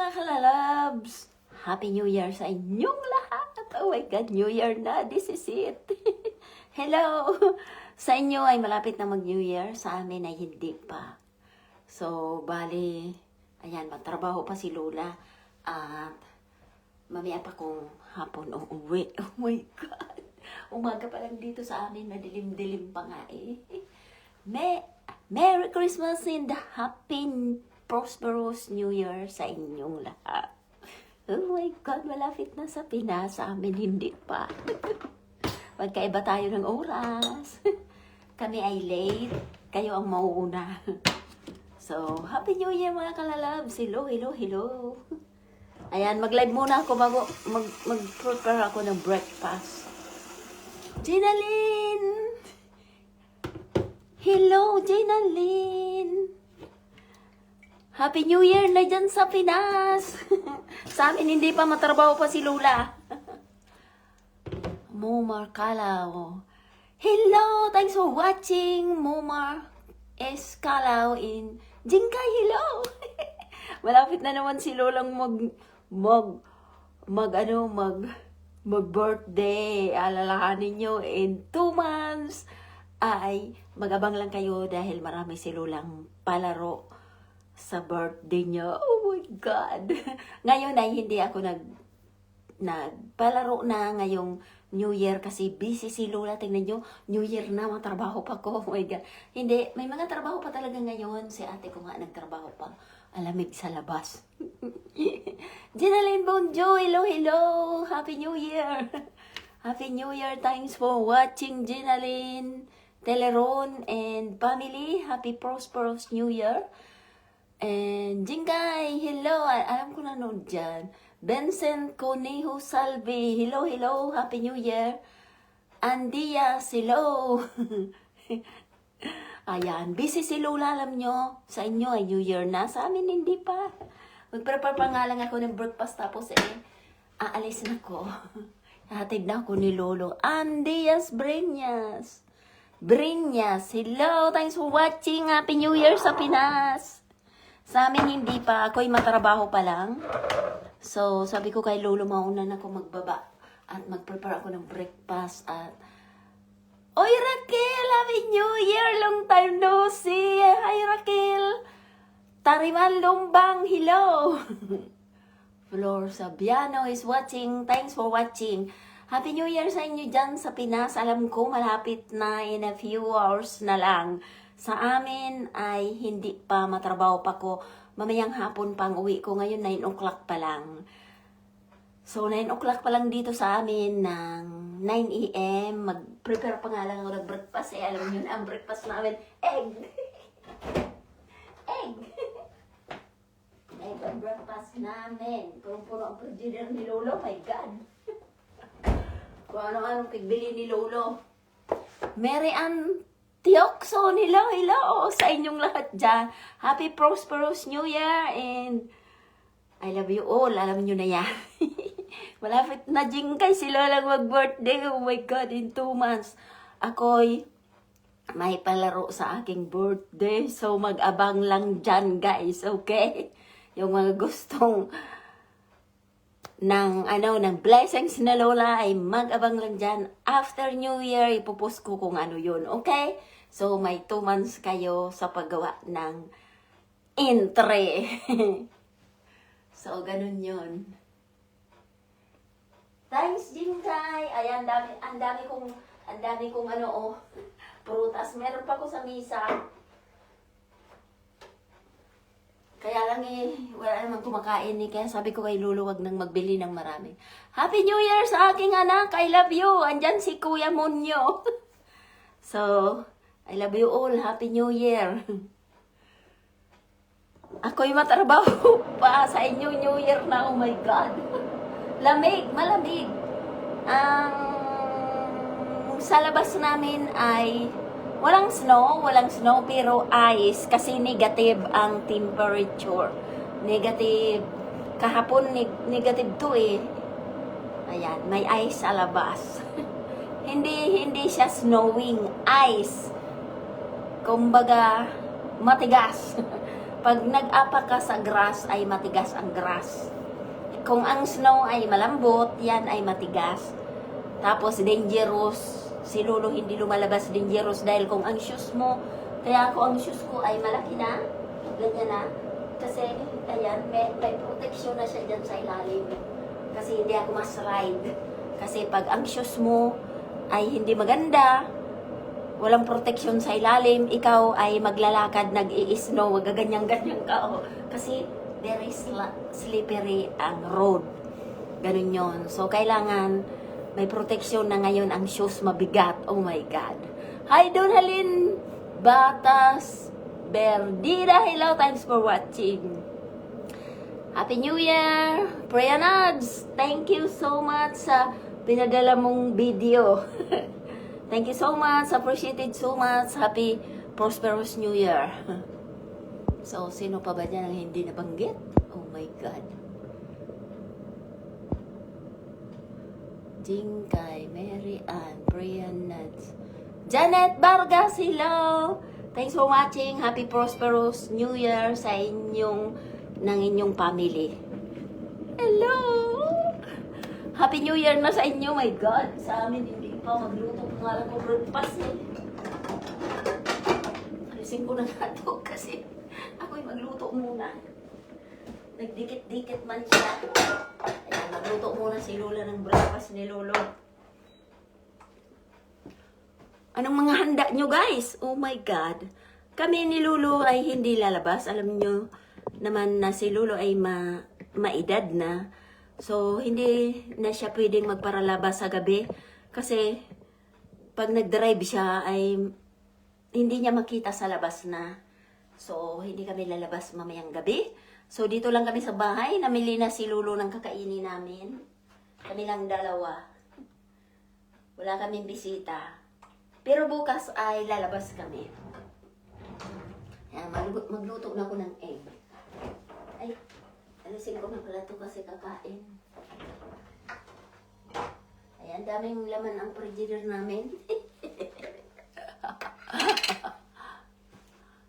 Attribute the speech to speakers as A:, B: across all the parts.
A: mga kalalabs! Happy New Year sa inyong lahat! Oh my God, New Year na! This is it! Hello! Sa inyo ay malapit na mag-New Year, sa amin ay hindi pa. So, bali, ayan, magtrabaho pa si Lola at mamaya pa kung hapon uuwi. Oh my God! Umaga pa lang dito sa amin, madilim-dilim pa nga eh. Merry Christmas and Happy Prosperous New Year sa inyong lahat. Oh my God, malapit na sa Pinas. Sa amin, hindi pa. Magkaiba tayo ng oras. Kami ay late. Kayo ang mauuna. So, Happy New Year mga kalalabs. Hello, hello, hello. Ayan, mag-live muna ako mag-prepare ako ng breakfast. Jinalyn! Hello, Jinalyn! Happy New Year na dyan sa Pinas! Sa amin, hindi pa matrabaho pa si Lola. Momar Calao. Hello! Thanks for watching, Momar S. Calao in Jingkay. Hello! Malapit na naman si Lolang mag-birthday. Alalahanin nyo, in 2 months ay mag-abang lang kayo dahil marami si Lolang palaro sa birthday niya. Oh my God! Ngayon ay hindi ako nagpalaro na ngayong New Year kasi busy si Lola. Tingnan nyo, New Year na, matrabaho pa ko. Oh my God. Hindi, may mga trabaho pa talaga ngayon. Si ate ko nga nagtrabaho pa. Alamig sa labas. Jinalyn Bonjo, hello, hello. Happy New Year. Happy New Year. Thanks for watching, Jinalyn, Teleron, and family. Happy prosperous New Year. And Jingkay, hello. Alam ko na noon dyan. Vincent Conejo Salve, hello, hello. Happy New Year. Andias, hello. Ayan, busy si Lola, alam nyo. Sa inyo ay New Year na. Sa amin, hindi pa. Mag-prepare pa nga lang ako ng breakfast tapos aalis na ko. Hatid na ako ni Lolo. Andias Breñas. Breñas, hello. Thanks for watching. Happy New Year sa Pinas. Sa amin, hindi pa. Ako'y matrabaho pa lang. So, sabi ko kay Lolo, mauna na ako magbaba. At mag-prepare ako ng breakfast at Oy, Raquel! Happy New Year! Long time no see! Hi, Raquel! Tariman Lumbang, hello! Flor Sabiano is watching. Thanks for watching. Happy New Year sa inyo dyan sa Pinas. Alam ko, malapit na in a few hours na lang. Sa amin ay hindi pa, matrabaho pa ko. Mamayang hapon pang uwi ko. Ngayon, 9 o'clock pa lang. So, 9 o'clock pa lang dito sa amin ng 9 a.m. Mag-prepare pa nga lang ako ng breakfast. Alam nyo na ang breakfast namin. Egg! Egg! Egg ang breakfast namin. Puro-puro ang frigidaire ni Lolo. My God! Kung ano-anong pigbili ni Lolo. Mary Ann Tiokson, hello, hello sa inyong lahat dyan. Happy prosperous New Year and I love you all. Alam nyo na yan. Malapit na Jingkay si Lola mag-birthday. Oh my God, in 2 months. Ako'y may palaro sa aking birthday. So, mag-abang lang dyan, guys. Okay? Yung mga gustong ng blessings na Lola ay mag-abang lang dyan. After New Year, ipupost ko kung ano yun. Okay? So, may 2 months kayo sa paggawa ng entry. So, ganun yun. Thanks, Jingkay. Ayan, ang dami kong prutas. Meron pa ko sa misa. Kaya lang wala namang kumakain kaya sabi ko kay Lolo, wag nang magbili ng marami. Happy New Year sa aking anak. I love you. Andyan si Kuya Monyo. So, I love you all. Happy New Year. Ako'y matrabaho pa sa inyo New Year na. Oh my God. Lamig, malamig. Sa labas namin ay walang snow pero ice kasi negative ang temperature. Negative. Kahapon negative 2 Ayan, may ice sa labas. hindi siya snowing, ice. Kumbaga matigas. Pag nag-apa ka sa grass ay matigas ang grass. Kung ang snow ay malambot, yan ay matigas. Tapos dangerous. Si Lolo hindi lumalabas dangerous dahil kung ang shoes mo, kaya ako ang shoes ko ay malaki na, ganyan na. Kasi, ayan, may protection na siya dyan sa ilalim. Kasi hindi ako mas ride. Kasi pag ang shoes mo ay hindi maganda, walang protection sa ilalim, ikaw ay maglalakad, nag-i-snow, magaganyan-ganyan ka. Oh. Kasi very slippery ang road. Ganun yon. So, kailangan may protection na ngayon ang shoes mabigat. Oh my God. Hi, Don Halin Batas Berdida. Hello, thanks for watching. Happy New Year! Prayanads, thank you so much sa pinadala mong video. Thank you so much. Appreciated so much. Happy, prosperous New Year. So, sino pa ba dyan ang hindi nabanggit? Oh my God. Jingkay, Mary Ann, Brian Nuts, Janet Vargas, hello! Thanks for watching. Happy, prosperous New Year sa inyong, ng inyong family. Hello! Happy New Year na sa inyo, my God. Sa amin, hindi pa magluto ko nga lang ko breakfast eh. Alisin ko na nga ito kasi ako'y magluto muna. Nagdikit-dikit man siya. Ayan, magluto muna si Lola ng breakfast ni Lolo. Anong mga handa nyo guys? Oh my God. Kami ni Lolo ay hindi lalabas. Alam nyo naman na si Lolo ay maedad na. So, hindi na siya pwedeng magparalabas sa gabi. Kasi, pag nag-drive siya, ay hindi niya makita sa labas na. So, hindi kami lalabas mamayang gabi. So, dito lang kami sa bahay. Namili na si Lolo ng kakainin namin. Kami lang dalawa. Wala kaming bisita. Pero bukas ay lalabas kami. Ayan, magluto na ako ng egg. Ay, alisin ko na pala ito kasi kakain. Ayan, daming laman ang frigidaire namin.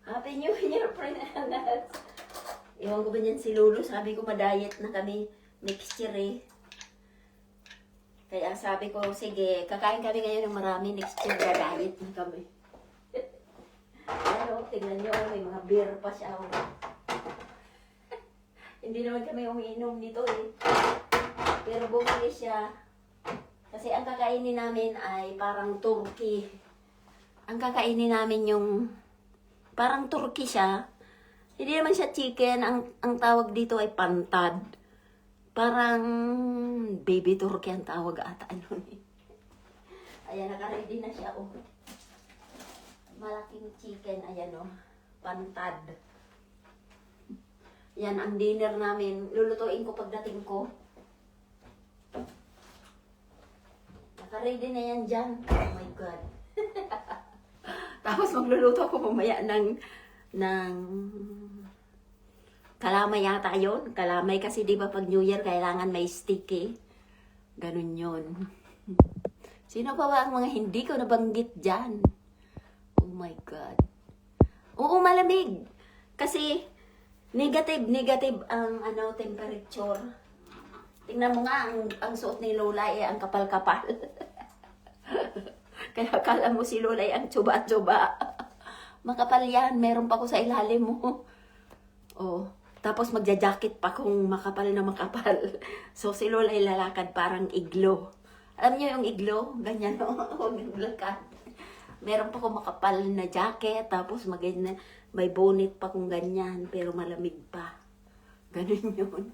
A: Happy New Year, Prinas! Iwan ko ba niyan si Lolo? Sabi ko, ma-diet na kami next year eh. Kaya sabi ko, sige, kakain kami ngayon ng marami, next year diet na kami. Ano, tingnan nyo, may mga beer pa siya. Hindi naman kami umiinom nito eh. Pero bumili siya. Kasi ang kakainin namin ay parang turkey. Ang kakainin namin yung parang turkey siya. Hindi naman siya chicken. Ang tawag dito ay pantad. Parang baby turkey ang tawag ata. Ano eh. Ayan, naka-ready na siya. Oh. Malaking chicken. Ayan oh. Pantad. Yan ang dinner namin. Lulutuin ko pagdating ko. Naka-ready na yan dyan. Oh my God. Tapos magluluto ako mamaya ng kalamay yata yun. Kalamay kasi di ba pag New Year kailangan may sticky. Ganun yun. Sino pa ba ang mga hindi ko nabanggit dyan? Oh my God. Oo, malamig. Kasi negative ang temperature. Tingnan mo nga, ang suot ni Lola ay ang kapal-kapal. Kaya akala mo si Lola ay ang tsuba-tsuba. Makapal yan, meron pa ko sa ilalim mo. Oh, tapos magja-jacket pa kung makapal na makapal. So si Lola ay lalakad parang iglo. Alam niyo yung iglo? Ganyan o, naglakad. Meron pa ko makapal na jacket, tapos may bonnet pa kung ganyan, pero malamig pa. Ganun yun.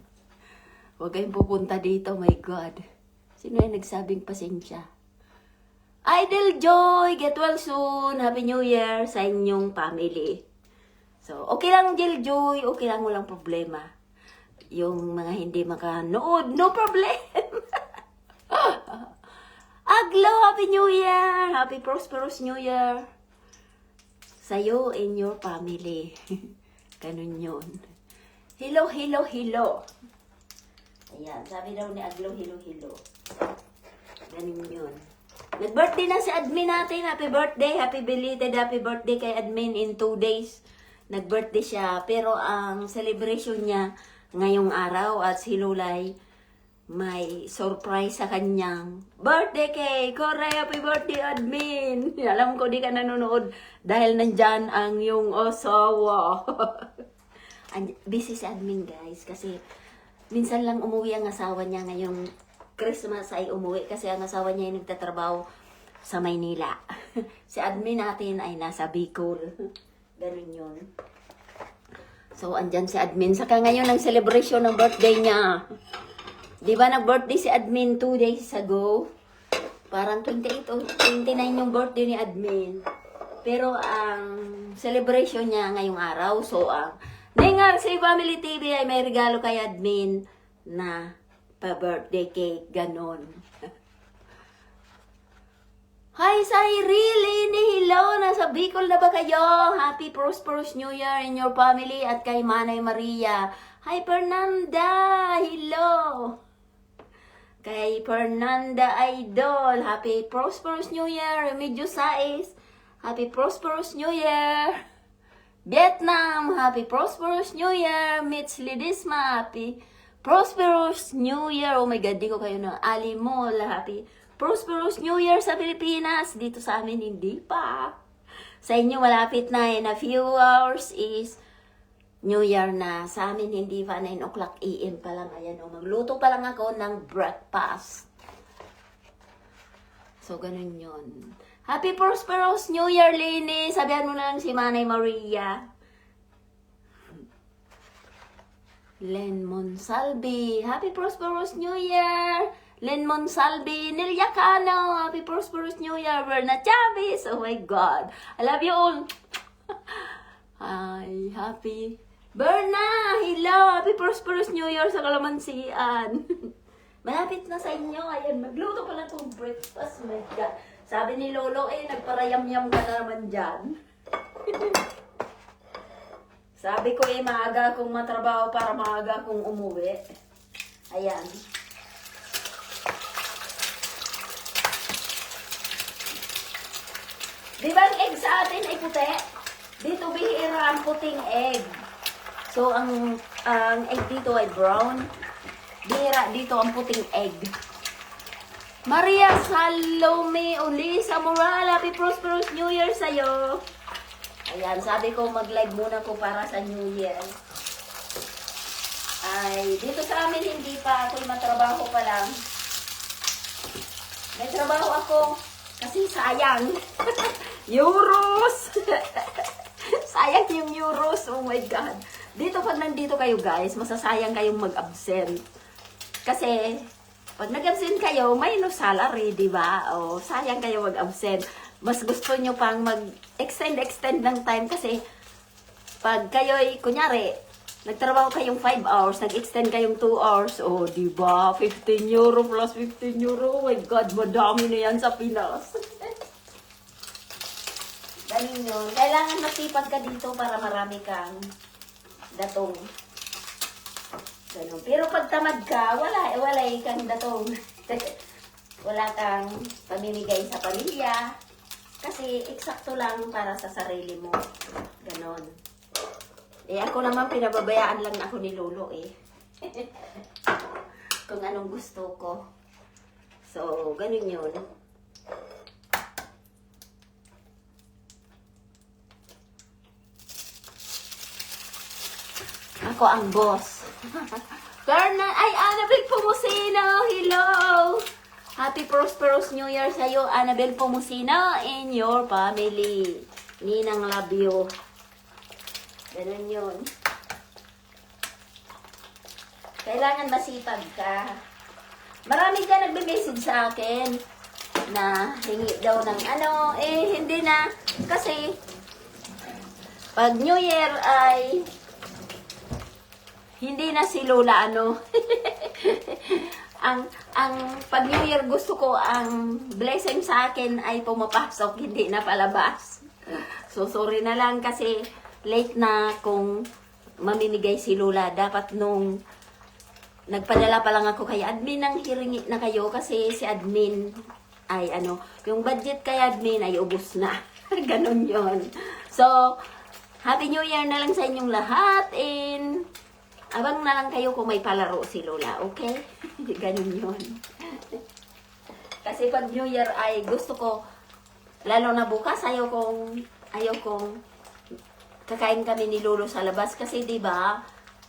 A: Huwag kayong pupunta dito, my God. Sino yung nagsabing pasensya? Idol Joy, get well soon. Happy New Year sa inyong family. So, okay lang, Jill Joy. Okay lang, walang problema. Yung mga hindi makanood, no problem. Aglo, Happy New Year. Happy prosperous New Year. Sa'yo and your family. Ganun yun. Hello, hello, hello. Ayan, sabi daw ni Aglo, hello, hello. Ganun yun. Nag-birthday na si admin natin. Happy birthday. Happy belated happy birthday kay admin in 2 days. nag-birthday siya. Pero ang celebration niya ngayong araw at si Lulay may surprise sa kanyang birthday cake. Correct, happy birthday, admin. Alam ko di ka nanonood dahil nandyan ang yung asawa. Busy si admin, guys, kasi minsan lang umuwi ang asawa niya. Ngayong Christmas ay umuwi kasi ang asawa niya ay nagtatrabaho sa Maynila. Si admin natin ay nasa Bicol. Ganun yun. So, andyan si admin. Saka ngayon ang celebration ng birthday niya. Di ba nag-birthday si admin 2 days ago? Parang 28 o 29 yung birthday ni admin. Pero ang celebration niya ngayong araw. So, ang Nengar si Family TV ay may regalo kay admin na pa-birthday cake. Ganon. Hi, Cyril! Hello! Nasa Bicol na ba kayo? Happy prosperous New Year in your family at kay Manay Maria. Hi, Fernanda! Hello! Kay Fernanda Idol, happy prosperous New Year. Remedyo Sais, happy prosperous New Year. Vietnam, happy prosperous New Year. Mitch Lidisma, happy prosperous New Year. Oh my God, di ko kayo na. Alimol, happy prosperous New Year sa Pilipinas. Dito sa amin, hindi pa. Sa inyo, malapit na. In a few hours is New Year na. Sa amin, hindi pa. 9 o'clock AM pa lang. Ayan, oh, magluto pa lang ako ng breakfast. So, ganun yun. Happy prosperous New Year, Lini. Sabihan mo na lang si Manay Maria. Len Monsalvi. Happy prosperous New Year. Len Monsalvi. Nelia Cano. Happy prosperous New Year. Berna Chavez. Oh my God. I love you all. Hi. Happy Berna. Hello. Happy prosperous New Year sa Kalamansian. Malapit na sa inyo. Ayan. Magluto pala itong breakfast. Oh my God. Sabi ni Lolo, nagparayam-yam ka na naman dyan. Sabi ko, maaga akong matrabaho para maaga akong umuwi. Ayan. Di ba ang egg sa atin ay puti? Dito bihira ang puting egg. So, ang egg dito ay brown. Bihira dito ang puting egg. Maria Salome Ulisa Moral, happy prosperous New Year sa'yo. Ayan, sabi ko mag-live muna ko para sa New Year. Ay, dito sa amin hindi pa. Ako'y matrabaho pa lang. May trabaho ako kasi sayang. Euros! Sayang yung euros. Oh my God. Dito pag nandito kayo guys, masasayang kayong mag-absent. Kasi pag nag-absent kayo, may no salary, di ba? O, sayang kayo mag-absent. Mas gusto nyo pang mag-extend ng time kasi pag kayo'y, kunyari, nagtrabaho kayong 5 hours, nag-extend kayong 2 hours, o, di ba? 15 euro plus 15 euro. Oh my God, madami na yan sa Pinas. Ganun yun. Kailangan masipag ka dito para marami kang datong. Ganun. Pero pag tamad ka, wala kang datong. Wala kang pamimigay sa pamilya. Kasi eksakto lang para sa sarili mo. Ganon. Ako naman pinababayaan lang ako ni Lolo Kung anong gusto ko. So, ganun yun. Ako ang boss. Ay, Annabelle Pumusino! Hello! Happy prosperous New Year sa'yo, Annabelle Pumusino, in your family. Ninang love you. Ganun yun. Kailangan masipag ka. Marami ka nagbe-message sa akin na hingi daw ng hindi na. Kasi, pag New Year ay hindi na si Lola ang pag New Year gusto ko ang blessing sa akin ay pumapasok, hindi na palabas. So sorry na lang kasi late na kung mamimigay si Lola. Dapat nung nagpadala pa lang ako kay admin nang hiringi na kayo kasi si admin ay yung budget kay admin ay ubos na. Ganon yon. So Happy New Year na lang sa inyong lahat and abang na lang kayo kung may palaro si Lola, okay? Ganun yun. Kasi pag New Year ay gusto ko, lalo na bukas, ayaw kong kakain kami ni Lolo sa labas. Kasi di ba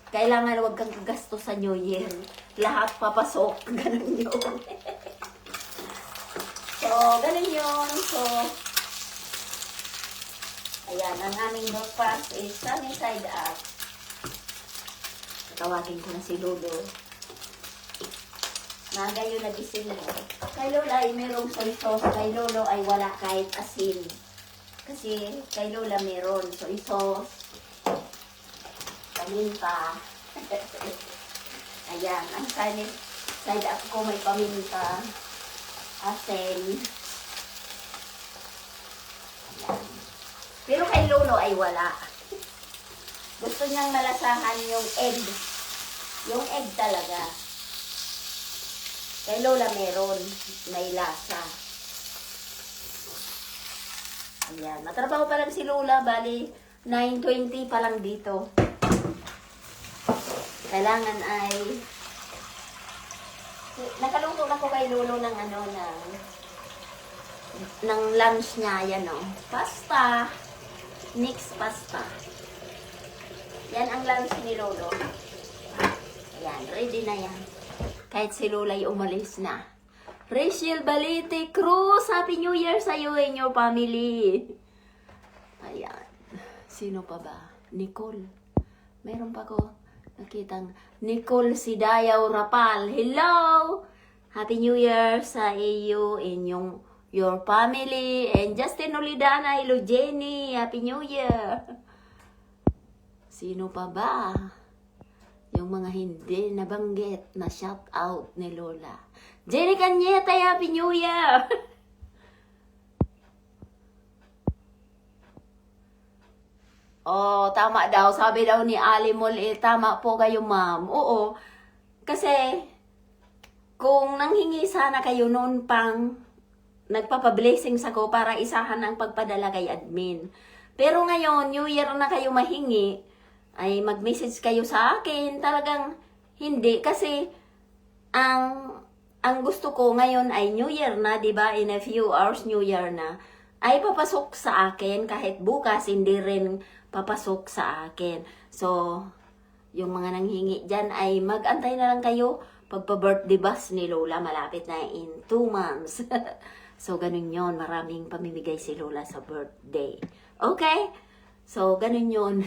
A: kailangan wag kang gasto sa New Year. Lahat papasok. Ganun yun. So, ganun yun. So, ayan, ang aming breakfast is sunny side up. Tawagin ko na si Lolo. Ngayon nagising mo. Kay Lola ay merong soy sauce. Kay Lolo ay wala kahit asin. Kasi kay Lola meron soy sauce, paminta. Ayan, ang side up ko may paminta, asin. Ayan. Pero kay Lolo ay wala. Gusto niyang malasahan yung egg. Yung egg talaga. Kay Lola meron. May lasa. Ayan. Matrabaho pa lang si Lola. Bali, 9:20 pa lang dito. Kailangan ay nakaluto na ko kay Lolo ng ng lunch niya. Yan o. Pasta. Mixed pasta. Yan ang lunch ni Lolo. Ayan, ready na yan. Kahit si Lola ay umalis na. Rachel Balete Cruz, Happy New Year sa iyo and your family. Ayan. Sino pa ba? Nicole. Meron pa ko nakitang Nicole Sidayaw Rapal. Hello! Happy New Year sa iyo and your family. And Justin Olidana, hello Jenny. Happy New Year. Sino pa ba? Yung mga hindi nabanggit na shout out ni Lola. Jenny Cañeta, Happy New Year! Oh, tama daw. Sabi daw ni Ali Mol, tama po kayo ma'am. Oo. Kasi, kung nanghingi sana kayo noon pang nagpapablessings ako para isahan ang pagpadala kay admin. Pero ngayon, New Year na kayo mahingi, ay mag-message kayo sa akin. Talagang hindi. Kasi, ang gusto ko ngayon ay New Year na, di ba? In a few hours, New Year na. Ay papasok sa akin. Kahit bukas, hindi rin papasok sa akin. So, yung mga nanghingi dyan ay mag-antay na lang kayo. Pagpa-birthday bus ni Lola, malapit na in 2 months. So, ganun yon. Maraming pamimigay si Lola sa birthday. Okay? So, ganun yon.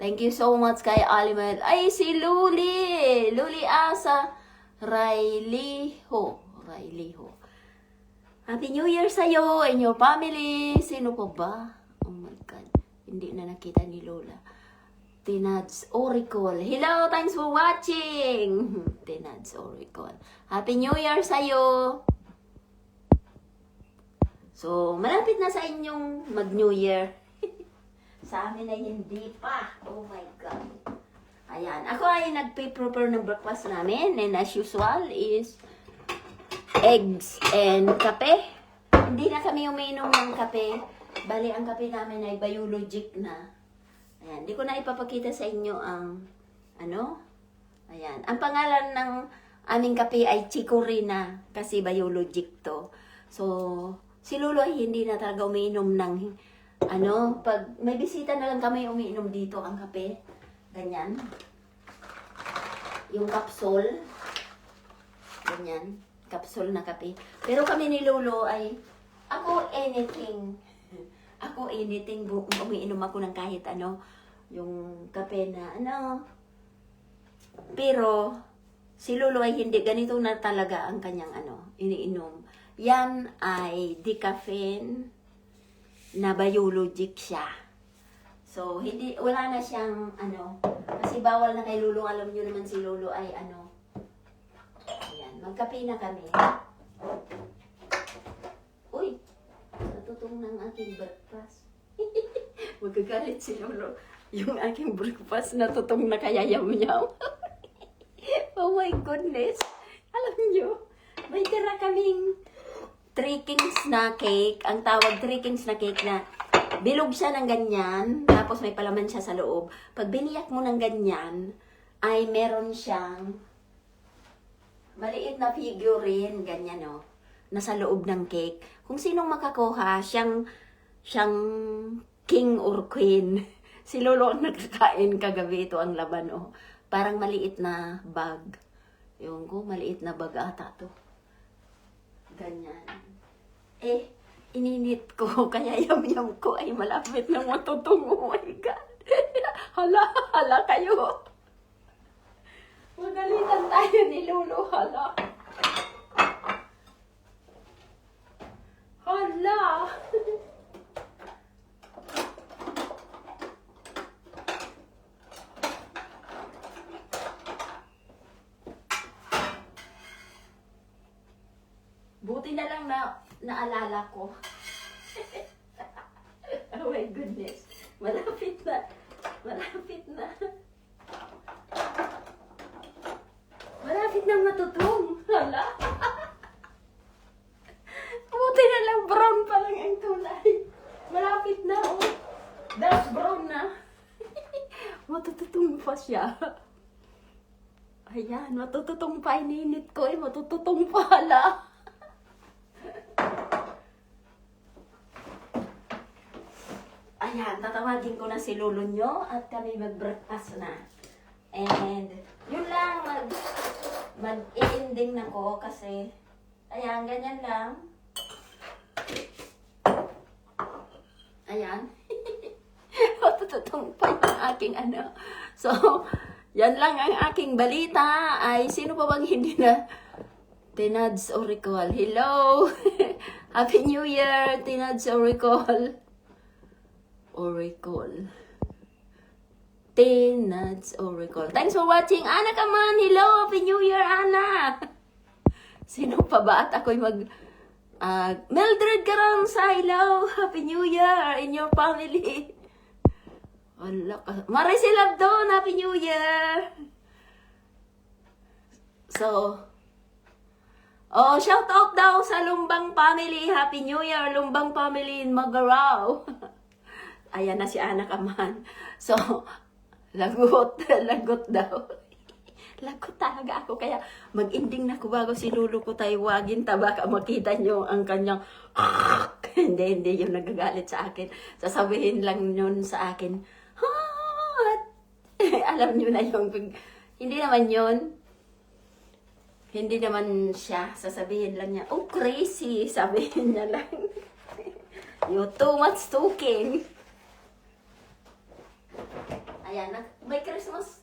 A: Thank you so much kay Alimel. Ay, si Luli! Luli Asa Railiho. Happy New Year sa'yo and your family. Sino pa ba? Oh my God. Hindi na nakita ni Lola. Tinads Oricol. Hello, thanks for watching. Tinads Oricol. Happy New Year sa'yo. So, malapit na sa inyong mag-New Year. Sa amin ay hindi pa. Oh my God. Ayan. Ako ay nagpe-prepare ng breakfast namin. And as usual is eggs and kape. Hindi na kami umiinom ng kape. Bali, ang kape namin ay biologic na. Ayan. Di ko na ipapakita sa inyo ang Ayan. Ang pangalan ng aming kape ay Chicorina. Kasi biologic to. So, si Lolo ay hindi na talaga umiinom ng pag may bisita na lang kami umiinom dito ang kape. Ganyan. Yung capsule. Ganyan. Capsule na kape. Pero kami ni Lolo ay, ako anything, umiinom ako ng kahit yung kape na Pero, si Lolo ay hindi, ganito na talaga ang kanyang iniinom. Yan ay decaffeine na biologic siya. So, wala na siyang kasi bawal na kay Lolo. Alam niyo naman si Lolo ay ayan, magkape na kami. Uy, natutong ng aking breakfast. Magagalit si Lolo. Yung aking breakfast natutong na kaya yam-yam. Oh my goodness. Alam niyo, may tira kaming Three Kings na cake. Ang tawag Three Kings na cake na bilog siya ng ganyan, tapos may palaman siya sa loob. Pag biniyak mo ng ganyan, ay meron siyang maliit na figurine, ganyan o, nasa loob ng cake. Kung sinong makakuha, siyang king or queen. Si Lolo ang nagkakain kagabi, ito ang laban o. Parang maliit na bag. Yung ko, maliit na bag ata to. Ganyan. Ininit ko, kaya yam-yam ko ay malapit na matutungo. Oh my God. Hala kayo. Magalitan tayo ni Lolo, hala. Buti na lang na naalala ko. Oh my goodness. Malapit na. Malapit na. Malapit na matutong. Hala. Buti na lang brown pa lang ang kulay. Malapit na, oh. Dark brown na. Matututong pa siya. Ayan, matututong pa. Ininit ko eh. Matututong pa, hala. Ayan, tatawagin ko na si Lolo nyo at kami mag-breakfast na. And, yun lang, mag-ending na ko kasi, ayan, ganyan lang. Ayan. Matututong pa yung aking ano. So, yan lang ang aking balita. Ay, sino pa bang hindi na Tinads Oracle? Hello! Happy New Year, Tinads Oracle. Tinads Oracle. Thanks for watching. Ana ka man. Hello! Happy New Year, Ana! Sino pa ba? At ako'y Mildred Caranza, hello! Happy New Year in your family. Maricel Abdon, Happy New Year! So, shout out daw sa Lumbang family. Happy New Year, Lumbang family in Magaraw. Ayan na si Ana Kaman. So, lagot daw. Lagot talaga ako. Kaya mag-ending na ko bago si Lolo ko taywagin. Baka makita nyo ang kanyang hindi yung nagagalit sa akin. Sasabihin lang yun sa akin. Alam nyo na yung hindi naman yun. Hindi naman siya. Sasabihin lang niya, oh crazy. Sabihin niya lang. You too much talking. Ayan, may Christmas.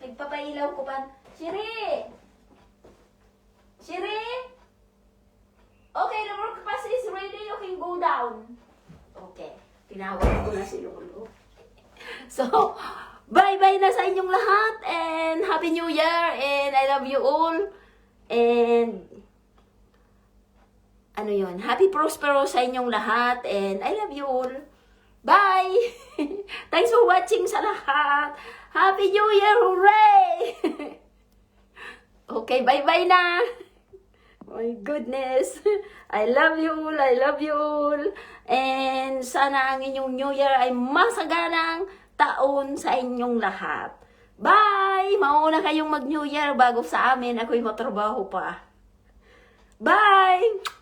A: Nagpapailaw ko pa. Shiri! Okay, the breakfast is ready. You can go down. Okay. Tinawag ko na si Lolo. So, bye-bye na sa inyong lahat. And Happy New Year. And I love you all. And Happy Prospero sa inyong lahat. And I love you all. Bye! Thanks for watching sa lahat. Happy New Year! Hooray! Okay, bye-bye na. My goodness. I love you all. I love you all. And sana ang inyong New Year ay masaganang taon sa inyong lahat. Bye! Mauna kayong mag-New Year bago sa amin. Ako'y matrabaho pa. Bye!